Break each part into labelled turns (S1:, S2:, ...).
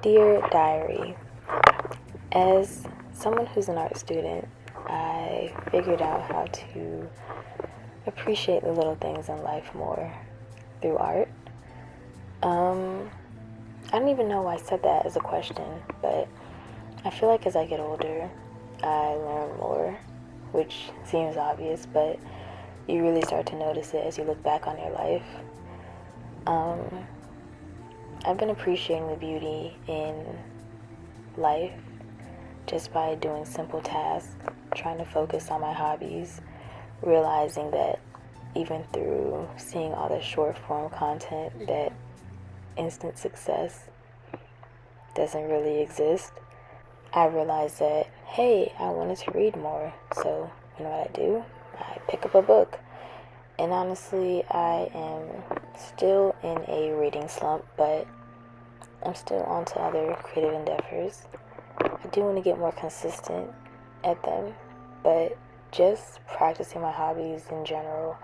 S1: Dear Diary, as someone who's an art student, I figured out how to appreciate the little things in life more through art. I don't even know why I said that as a question, but I feel like as I get older, I learn more, which seems obvious, but you really start to notice it as you look back on your life. I've been appreciating the beauty in life just by doing simple tasks, trying to focus on my hobbies, realizing that even through seeing all the short form content, that instant success doesn't really exist. I realized that, hey, I wanted to read more, so you know what I do? I pick up a book. And honestly, I am still in a reading slump, but I'm still on to other creative endeavors. I do want to get more consistent at them, but just practicing my hobbies in general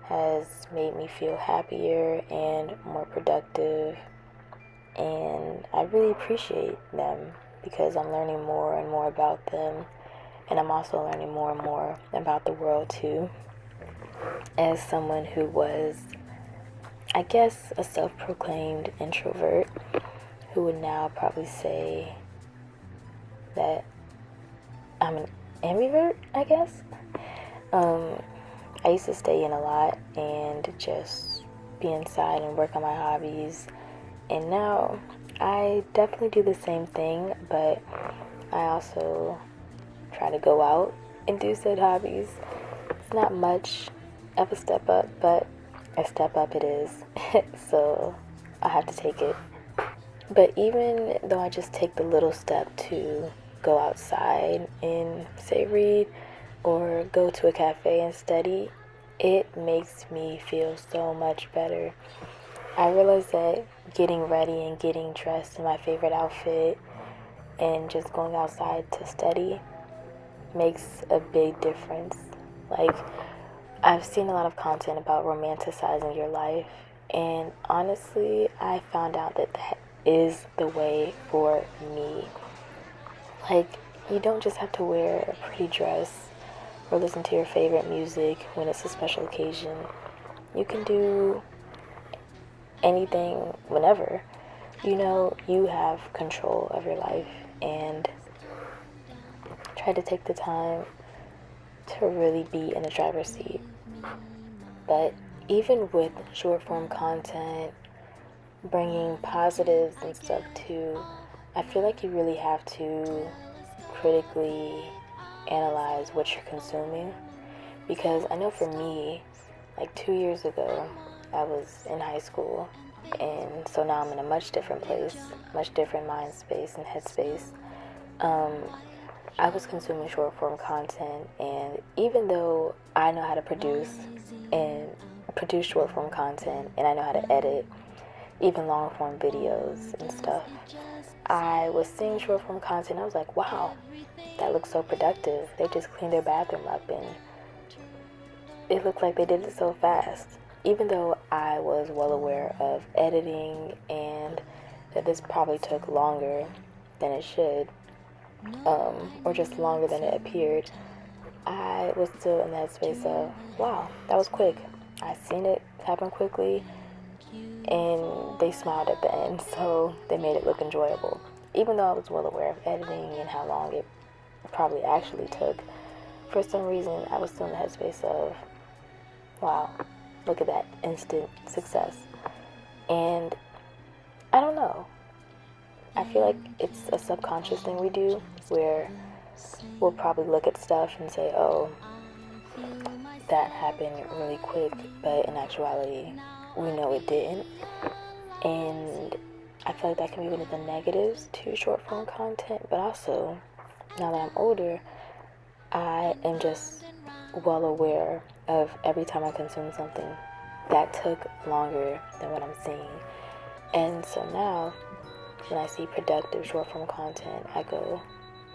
S1: has made me feel happier and more productive, and I really appreciate them because I'm learning more and more about them, and I'm also learning more and more about the world too. As someone who was, I guess, a self-proclaimed introvert, who would now probably say that I'm an ambivert, I guess. I used to stay in a lot and just be inside and work on my hobbies, and now I definitely do the same thing, but I also try to go out and do said hobbies. It's not much of a step up, but a step up it is. So I have to take it. But even though I just take the little step to go outside and say read or go to a cafe and study, it makes me feel so much better. I realize that getting ready and getting dressed in my favorite outfit and just going outside to study makes a big difference. Like, I've seen a lot of content about romanticizing your life, and honestly, I found out that that is the way for me. Like, you don't just have to wear a pretty dress or listen to your favorite music when it's a special occasion. You can do anything whenever. You know, you have control of your life, and try to take the time to really be in the driver's seat. But even with short form content, bringing positives and stuff too, I feel like you really have to critically analyze what you're consuming. Because I know for me, like 2 years ago, I was in high school, and so now I'm in a much different place, much different mind space and headspace. I was consuming short form content, and even though I know how to produce short form content, and I know how to edit even long form videos and stuff, I was seeing short form content. I was like, wow, that looks so productive. They just cleaned their bathroom up and it looked like they did it so fast. Even though I was well aware of editing and that this probably took longer than it should, or just longer than it appeared, I was still in that space of, wow, that was quick. I seen it happen quickly, and they smiled at the end, so they made it look enjoyable. Even though I was well aware of editing and how long it probably actually took, for some reason I was still in the headspace of, wow, look at that instant success. And I don't know, I feel like it's a subconscious thing we do where we'll probably look at stuff and say, oh, that happened really quick, but in actuality, we know it didn't. And I feel like that can be one of the negatives to short form content, but also, now that I'm older, I am just well aware of every time I consume something that took longer than what I'm seeing. And so now, when I see productive short form content, I go,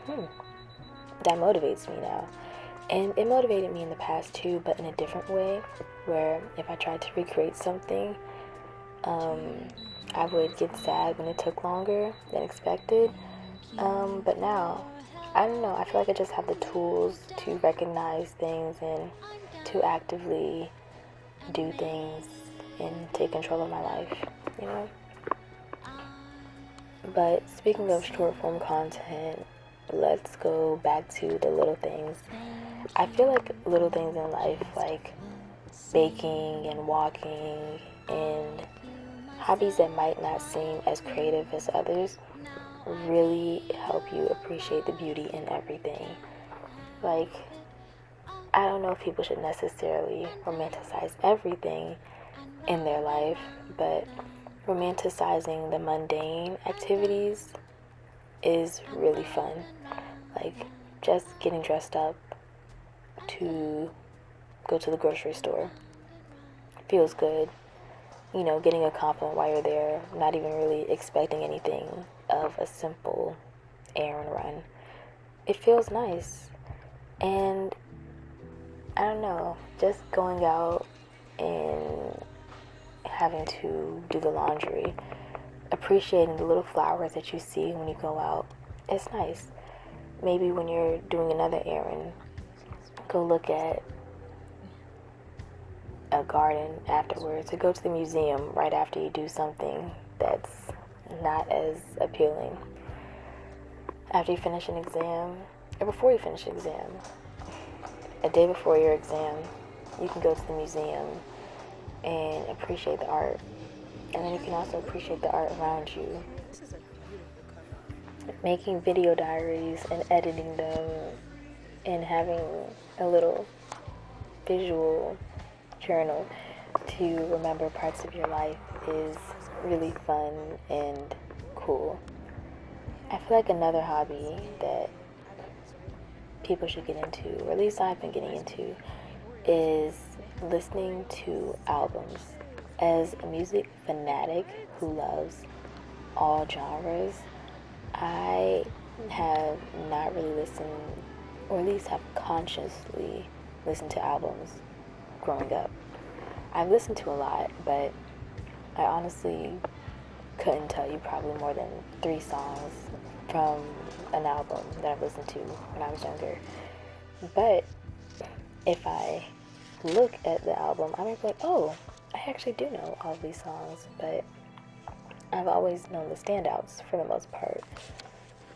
S1: that motivates me now. And it motivated me in the past too, but in a different way, where if I tried to recreate something, I would get sad when it took longer than expected. But now, I don't know, I feel like I just have the tools to recognize things and to actively do things and take control of my life, you know? But speaking of short form content, let's go back to the little things. I feel like little things in life, like baking and walking and hobbies that might not seem as creative as others, really help you appreciate the beauty in everything. Like, I don't know if people should necessarily romanticize everything in their life, but romanticizing the mundane activities is really fun. Like, just getting dressed up to go to the grocery store feels good. You know, getting a compliment while you're there, not even really expecting anything of a simple errand run. It feels nice. And I don't know, just going out and having to do the laundry, appreciating the little flowers that you see when you go out, it's nice. Maybe when you're doing another errand, go look at a garden afterwards, or go to the museum right after you do something that's not as appealing. After you finish an exam, or before you finish an exam, a day before your exam, you can go to the museum and appreciate the art. And then you can also appreciate the art around you. Making video diaries and editing them and having a little visual journal to remember parts of your life is really fun and cool. I feel like another hobby that people should get into, or at least I've been getting into, is listening to albums. As a music fanatic who loves all genres, I have not really listened, or at least have consciously listened to albums growing up. I've listened to a lot, but I honestly couldn't tell you probably more than 3 songs from an album that I've listened to when I was younger. But if I look at the album, I might be like, oh, I actually do know all of these songs, but I've always known the standouts for the most part.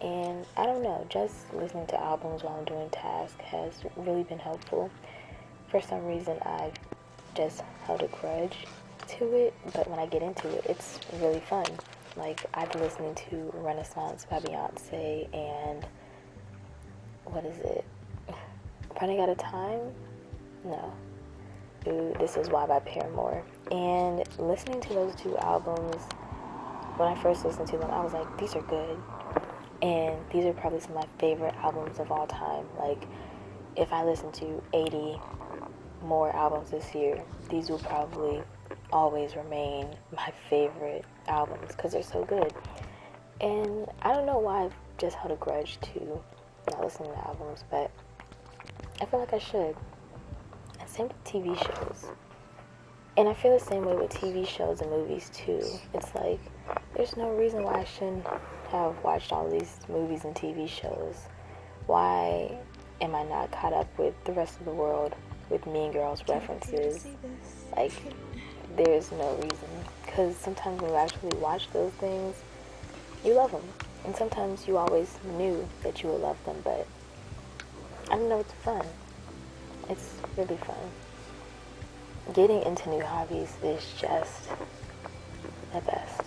S1: And I don't know, just listening to albums while I'm doing tasks has really been helpful. For some reason, I've just held a grudge to it, but when I get into it, it's really fun. Like, I've been listening to Renaissance by Beyonce and, what is it? Running Out of Time? No. Ooh, This Is Why by Paramore. And listening to those 2 albums, when I first listened to them, I was like, these are good. And these are probably some of my favorite albums of all time. Like, if I listen to 80 more albums this year, these will probably always remain my favorite albums because they're so good. And I don't know why I've just held a grudge to not listening to albums, but I feel like I should. And same with TV shows. And I feel the same way with TV shows and movies too. It's like, there's no reason why I shouldn't have watched all these movies and TV shows. Why am I not caught up with the rest of the world with Mean Girls references? Like, there's no reason. Because sometimes when you actually watch those things, you love them. And sometimes you always knew that you would love them, but I don't know, it's fun. It's really fun. Getting into new hobbies is just the best.